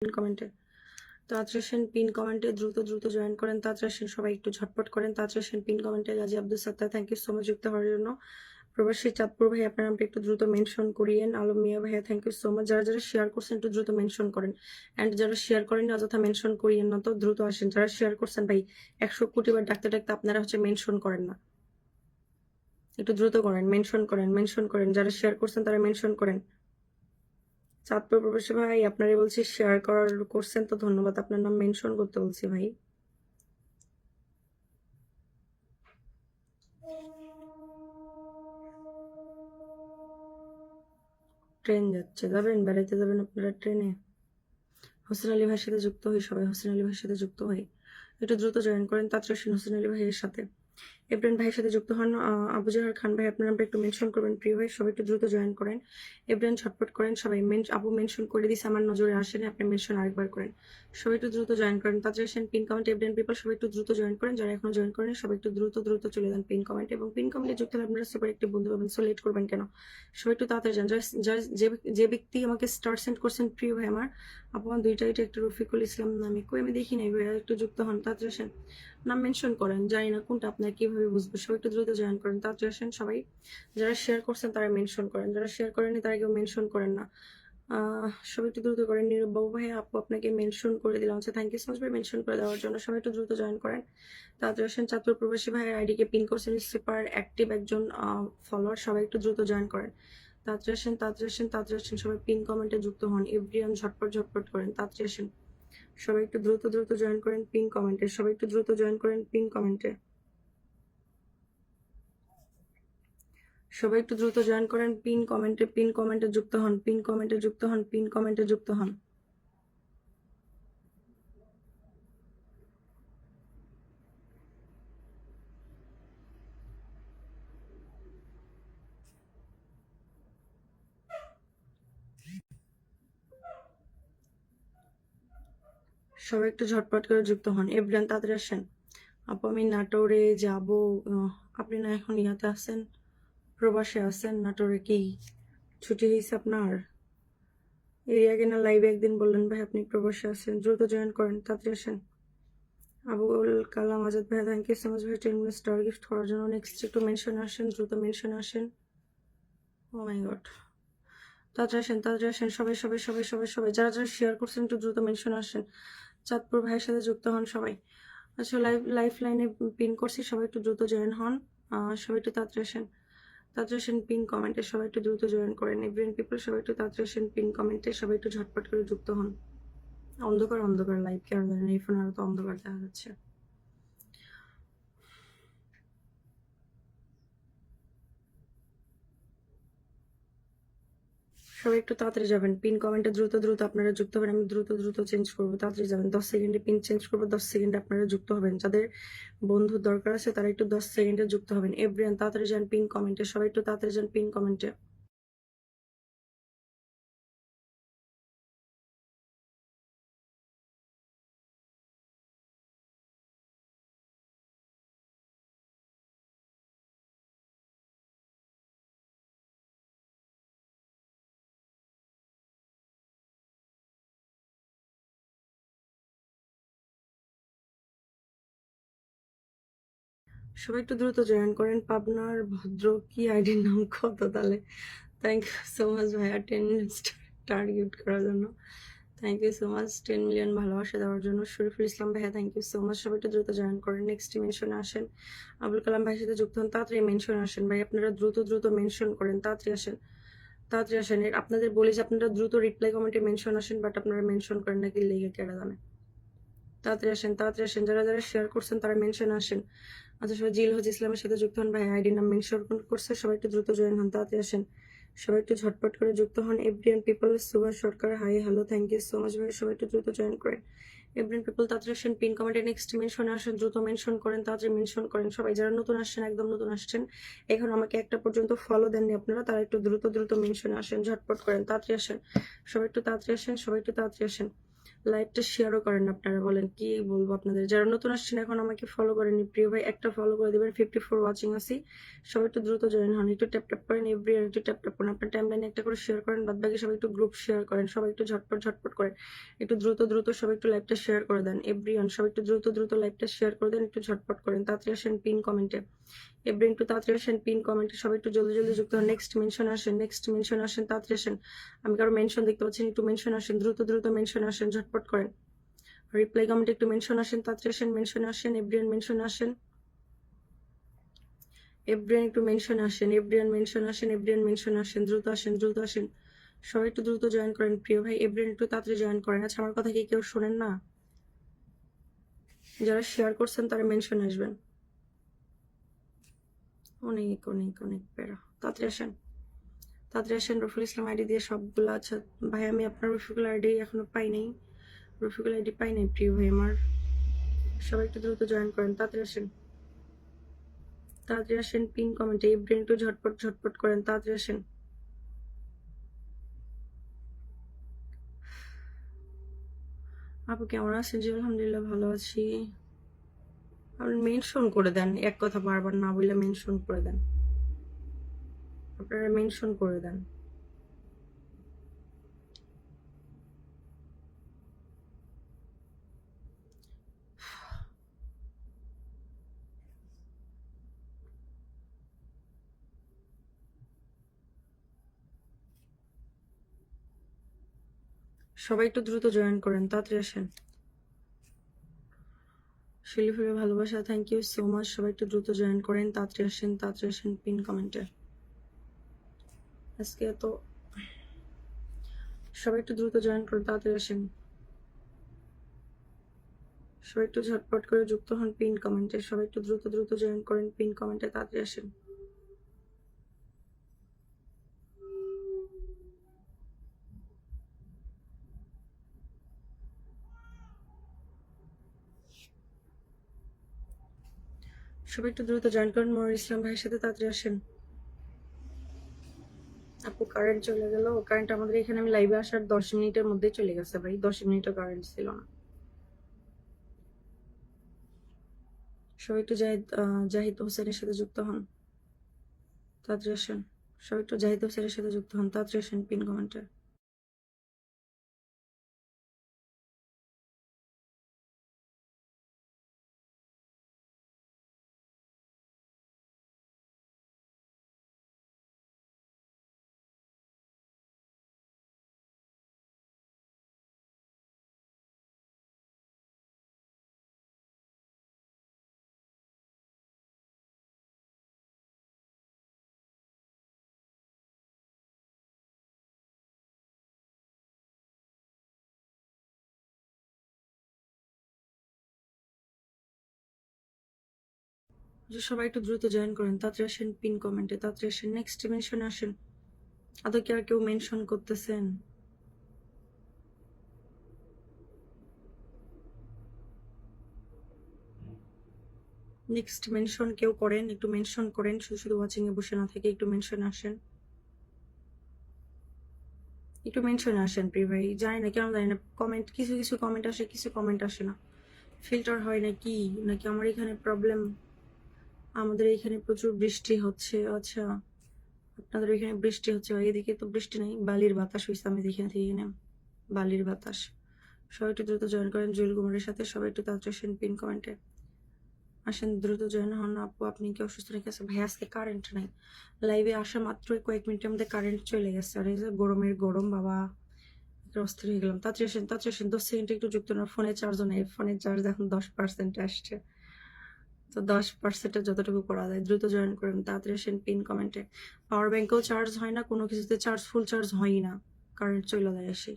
Pin কমেন্টে তাজরাসেন pin কমেন্টে দ্রুত দ্রুত জয়েন করেন। তাজরাসেন সবাই একটু ঝটপট করেন। তাজরাসেন পিন কমেন্টে Gazi Abdul Sattar thank you so much যুক্ত হওয়ার জন্য। প্রবাসী চাঁদপুর ভাই আপনার নামটা একটু দ্রুত মেনশন করিয়েন। আলম মিয়া ভাইয়া থ্যাংক ইউ সো মাচ। যারা যারা শেয়ার করছেন একটু দ্রুত মেনশন করেন। অ্যান্ড যারা শেয়ার করেন অযথা মেনশন করিয়েন না, তো দ্রুত আসেন। যারা শেয়ার করছেন ভাই 100 কোটি বার ডাকতে ডাকতে আপনারা মেনশন করেন না, একটু দ্রুত করেন, মেনশন করেন, মেনশন করেন। যারা শেয়ার করছেন তারা মেনশন করেন। চাঁদপুর প্রবাসী ভাই আপনারই বলছি শেয়ার করছেন তো ধন্যবাদ, আপনার নাম মেনশন করতে বলছি ভাই। ট্রেন যাচ্ছে, যাবেন বেড়াইতে যাবেন আপনারা ট্রেনে? হোসেন আলী ভাইয়ের সাথে যুক্ত হই সবাই, হোসেন আলী ভাইয়ের সাথে যুক্ত হই, একটু দ্রুত জয়েন করেন। তাজরাসিন হোসেন আলী ভাইয়ের সাথে এব্রান ভাইয়ের সাথে যুক্ত হন। আবু জাহার খান ভাই আপনার নামটা একটু মেনশন করবেন প্রিয় ভাই, সবাই একটু দ্রুত জয়েন করেন। এব্রান ঝটপট করেন সবাই। আপু মেনশন করে দিছে, আমার নজরে আসেনি, আপনি মেনশন আরেকবার করেন। সবাই একটু দ্রুত জয়েন করেন। তাজরাসিন পিন কমেন্ট এব্রান পিপল সবাই একটু দ্রুত জয়েন করেন। যারা এখনো জয়েন করেন সবাই একটু দ্রুত দ্রুত চলে যান পিন কমেন্ট, এবং পিন কমেন্টে যুক্ত হলে আপনারা সুপার একটি বন্ধু পাবেন। সো লেট করবেন কেন, সবাই একটু তাড়াতাড়ি যান। যে ব্যক্তি আমাকে স্টার সেন্ড করছেন প্রিয় ভাই আমার, আপু আমার দুইটাই একটু রফিকুল ইসলাম নামে কই আমি দেখি নাই ভাইয়া, একটু যুক্ত হন। তাজরাসিন নাম মেনশন করেন, জানি না কোনটা আপনার কিভাবে বুঝবো, সবাই একটু দ্রুত জয়েন করেন। তাজরাসিন সবাই যারা শেয়ার করছেন তারা মেনশন করেন, যারা শেয়ার করেনি তারা কেউ মেনশন করেন না। সবাই একটু দ্রুত করেন। নীরব বাবু ভাই আপু আপনাকে মেনশন করে দিলাম, আচ্ছা থ্যাংক ইউ সো মাচ ভাই মেনশন করে দেওয়ার জন্য। সবাই একটু দ্রুত জয়েন করেন। তাজরাসিন চাঁদপুর প্রবাসী ভাইয়ের আইডিকে পিন করছেন, সুপার অ্যাক্টিভ একজন ফলোয়ার, সবাই একটু দ্রুত জয়েন করেন। তাজরাসিন তাজরাসিন তাজরাসিন সবাই পিন কমেন্টে যুক্ত হন। এভরিওয়ান ঝটপট ঝটপট করেন। তাজরাসিন সবাই একটু দ্রুত দ্রুত জয়েন করেন পিন কমেন্টে, সবাই একটু দ্রুত জয়েন করেন পিন কমেন্টে, সবাই একটু দ্রুত জয়েন করেন পিন কমেন্টে। পিন কমেন্টে যুক্ত হন, পিন কমেন্টে যুক্ত হন, পিন কমেন্টে যুক্ত হন। সবাই একটু ঝটপট করে যুক্ত হন। এভরিওয়ান তাড়াতাড়ি আসেন। আপু আমি নাটোরে যাব। আপনি না এখন ইয়াতে আছেন, প্রবাসে আছেন? নাটোরে কি ছুটি হয়েছে আপনার? এর আগে না লাইভে একদিন বললেন ভাই আপনি প্রবাসে আছেন। দ্রুত জয়েন করেন, তাড়াতাড়ি আসেন। আবুল কালাম আজাদ ভাই থ্যাংক ইউ সো মাচ ভাই 10 মিনিট স্টার গিফট করার জন্য। নেক্সট একটু মেনশন আসেন, দ্রুত মেনশন আসেন। ও মাই গড, তাড়াতাড়ি আসেন, তাড়াতাড়ি আসেন সবাই সবাই সবাই সবাই সবাই। যারা যারা শেয়ার করছেন একটু দ্রুত মেনশন আসেন। চাঁদপুর ভাইয়ের সাথে যুক্ত হন সবাই। আচ্ছা লাইফ লাইনে পিন করছি, সবাই একটু দ্রুত জয়েন হন। সবাই একটু তাড়াতাড়ি আসেন। তাড়াতাড়ি আসেন পিন কমেন্টে, সবাই একটু দ্রুত জয়েন করেন। এভরিওয়ান পিপল সবাই একটু তাড়াতাড়ি আসেন পিন কমেন্টে, সবাই একটু ঝটপট করে যুক্ত হন। অন্ধকার অন্ধকার লাইভ কেন জানেন, এই ফোনে আরো তো অন্ধকার দেখা যাচ্ছে। সবাই একটু তাড়াতাড়ি যাবেন পিন কমেন্টে, দ্রুত দ্রুত আপনারা যুক্ত হবেন। আমি দ্রুত দ্রুত চেঞ্জ করবো, তাড়াতাড়ি যাবেন। 10 সেকেন্ডে পিন চেঞ্জ করবো, 10 সেকেন্ডে আপনারা যুক্ত হবেন। যাদের বন্ধুর দরকার আছে তারা একটু 10 সেকেন্ডে যুক্ত হবেন। এভরিওয়ান তাড়াতাড়ি যান পিন কমেন্টে, সবাই একটু তাড়াতাড়ি যান পিন কমেন্টে। সবাই একটু দ্রুত জয়েন করেন। পাবনার ভদ্র কি আইডির নাম কত তাহলে? থ্যাংক ইউ সো মাচ ভাইয়া 10 মিনিটস টার্গেট করার জন্য। Thank you so much 10 million ভালোবাসা দেওয়ার জন্য। শরীফুল ইসলাম ভাইয়া থ্যাংক ইউ সো মাচ। সবাই একটু দ্রুত জয়েন করেন। নেক্সট মেনশনে আসেন। আবুল কালাম ভাইয়ের সাথে যুক্ত হন, তাড়াতাড়ি মেনশনে আসেন ভাই। আপনারা দ্রুত দ্রুত মেনশন করেন, তাড়াতাড়ি আসেন, তাড়াতাড়ি আসেন। আপনাদের বলি যে আপনারা দ্রুত রিপ্লাই কমেন্টে মেনশন আসেন, বাট আপনারা মেনশন করেন নাকি লেগে কেডা জানে। তাড়াতাড়ি আসেন, তাড়াতাড়ি আসেন। যারা যারা শেয়ার করছেন তারা মেনশন আসেন। আচ্ছা সবাই জিল হজ ইসলামের সাথে যুক্ত হন ভাই, আইডি নাম মেনশন করছে, সবাই একটু দ্রুত জয়েন হন, তাড়াতাড়ি আসেন। সবাই একটু ঝটপট করে যুক্ত হন। Everyone people Subhash Sarkar hi hello thank you so much ভাই, সবাই একটু দ্রুত জয়েন করেন। এভরিয়ান পিপল তাড়াতাড়ি আসেন পিন কমেন্টে নেক্সট মেনশনে আসেন, দ্রুত মেনশন করেন, তাড়াতাড়ি মেনশন করেন সবাই। যারা নতুন আসছেন, একদম নতুন আসছেন, এখন আমাকে একটা পর্যন্ত ফলো দেননি আপনারা, তারা একটু দ্রুত দ্রুত মেনশনে আসেন, ঝটপট করেন, তাড়াতাড়ি আসেন। সবাই একটু তাড়াতাড়ি আসেন, সবাই একটু তাড়াতাড়ি আসেন। লাইভটা শেয়ারও করেন আপনারা, বলেন কি বলবো আপনাদের। যারা নতুন আসছেন এখন আমাকে ফলো করেনি, প্রিয় ভাই একটা ফলো করে দেবেন। 54 ওয়াচিং আছি, সবাই একটু দ্রুত জয়েন হন, একটু ট্যাপ ট্যাপ করেন, এভরিওয়ান একটু ট্যাপ ট্যাপ করেন, আপনার টাইমলাইনে একটা করে শেয়ার করেন, বাদ বাকি সবাই একটু গ্রুপ শেয়ার করেন, সবাই একটু ঝটপট ঝটপট করেন, একটু দ্রুত দ্রুত সবাই একটু লাইভটা শেয়ার করে দেন। এভরিওয়ান সবাই একটু দ্রুত দ্রুত লাইভটা শেয়ার করে দেন, একটু ঝটপট করেন, তাড়াতাড়ি আসেন পিন কমেন্টে। এভরিওয়ান একটু তাড়াতাড়ি আসেন পিন কমেন্টে, সবাই একটু জলদি জলদি যুক্ত হন। নেক্সট মেনশন আসেন, নেক্সট মেনশন আসেন, তাড়াতাড়ি আসেন। আমি কারো মেনশন দেখতে পাচ্ছি, একটু মেনশন আসেন, দ্রুত দ্রুত মেনশন আসেন, ঝটপট করেন। রিপ্লাই কমেন্টে একটু মেনশন আসেন, তাড়াতাড়ি আসেন, মেনশন আসেন, এভরিওয়ান মেনশন আসেন, এভরিওয়ান একটু মেনশন আসেন, এভরিওয়ান মেনশন আসেন, এভরিওয়ান মেনশন আসেন, দ্রুত আসেন, দ্রুত আসেন, সবাই একটু দ্রুত জয়েন করেন প্রিয় ভাই। এভরিওয়ান একটু তাড়াতাড়ি জয়েন করেন। আচ্ছা আমার কথা কি কেউ শোনেন না? যারা শেয়ার করছেন তারা মেনশন আসবেন। অনেক অনেক অনেক প্যারা, তাড়াতাড়ি আসেন, তাড়াতাড়ি আসেন। রফিকুল ইসলাম আইডি দিয়ে সবগুলো। আচ্ছা ভাই আমি আপনার রফিকুল আইডি এখনো পাই নাই, রফিকুল আইডি পাই নাই প্রিয় ভাই আমার। সবাই একটু দ্রুত জয়েন করেন, তাড়াতাড়ি আসেন, তাড়াতাড়ি আসেন। পিন কমেন্টে এভরিওয়ান একটু ঝটপট ঝটপট করেন, তাড়াতাড়ি আসেন। আপু কেমন আছেন? জি আলহামদুলিল্লাহ ভালো আছি। আপনি মেনশন করে দেন, এক কথা বারবার না বললে মেনশন করে দেন, আপনারা মেনশন করে দেন। সবাই একটু দ্রুত জয়েন করেন, তাড়াতাড়ি আসেন। শিলিফুলের ভালোবাসা, থ্যাংক ইউ সো মাচ। সবাই একটু দ্রুত জয়েন করেন, তাড়াতাড়ি আসেন, তাড়াতাড়ি আসেন। পিন কমেন্টে আজকে তো সবাই একটু দ্রুত জয়েন করেন, তাড়াতাড়ি আসেন। সবাই একটু ঝটপট করে যুক্ত হন পিন কমেন্টে, সবাই একটু দ্রুত দ্রুত জয়েন করেন পিন কমেন্টে, তাড়াতাড়ি আসেন। সবাই একটু দ্রুত জয়েন করেন। মনির ইসলাম ভাইয়ের সাথে তাড়াতাড়ি আসেন। আপু কারেন্ট চলে গেল, কারেন্ট আমাদের এখানে আমি লাইভে আসার 10 মিনিটের মধ্যেই চলে গেছে ভাই, 10 মিনিটও কারেন্ট ছিল না। সবাই একটু জাহিদ হোসেনের সাথে যুক্ত হন, তাড়াতাড়ি আসেন। সবাই একটু জাহিদ হোসেনের সাথে যুক্ত হন, তাড়াতাড়ি আসেন পিন কমেন্টে। সবাই একটু দ্রুত জয়েন করেন, তাড়াতাড়ি আসেন পিন কমেন্টে, তাড়াতাড়ি আসেন। নেক্সট মেনশনে আসেন। আদৌ কি আর কেউ মেনশন করতেছেন? নেক্সট মেনশন কেউ করেন, একটু মেনশন করেন, শুধু শুধু ওয়াচিং এ বসে না থেকে একটু মেনশন আসেন, একটু মেনশনে আসেন প্রিয় ভাই। জানি না কেন, জানি না কমেন্ট কিছু কিছু কমেন্ট আসে, কিছু কমেন্ট আসে না, ফিল্টার হয় নাকি, নাকি আমার এখানে প্রবলেম। আমাদের এখানে প্রচুর বৃষ্টি হচ্ছে। আচ্ছা আপনাদের এখানে বৃষ্টি হচ্ছে, এদিকে তো বৃষ্টি নেই, বালির বাতাস হয়েছে আমি দেখে থেকে না, বালির বাতাস। সবাই একটু দ্রুত জয়েন করেন জুয়েল কুমারের সাথে, সবাই একটু তাড়াতাড়ি আসেন পিন কমেন্টে আসেন, দ্রুত জয়েন হন। আপু আপনি কি অসুস্থ নাকি? আছে ভাই আজকে কারেন্ট নাই, লাইভে আসা মাত্রই কয়েক মিনিটের মধ্যে কারেন্ট চলে গেছে। আর এই যে গরমের গরম বাবা, অস্থির হয়ে গেলাম। তাড়াতাড়ি আসেন, তাড়াতাড়ি আসেন, 10 সেকেন্ডে একটু যুক্ত না। ফোনে চার্জও নেই, ফোনের চার্জ এখন 10% আসছে, তো 10%-এ যতটুকু করা যায় দ্রুত জয়েন করেন, তাড়াতাড়ি আসেন পিন কমেন্টে। পাওয়ার ব্যাংকেও চার্জ হয় না, কোনো কিছুতে চার্জ ফুল চার্জ হয়ই না, কারেন্ট চলে যায় এসে।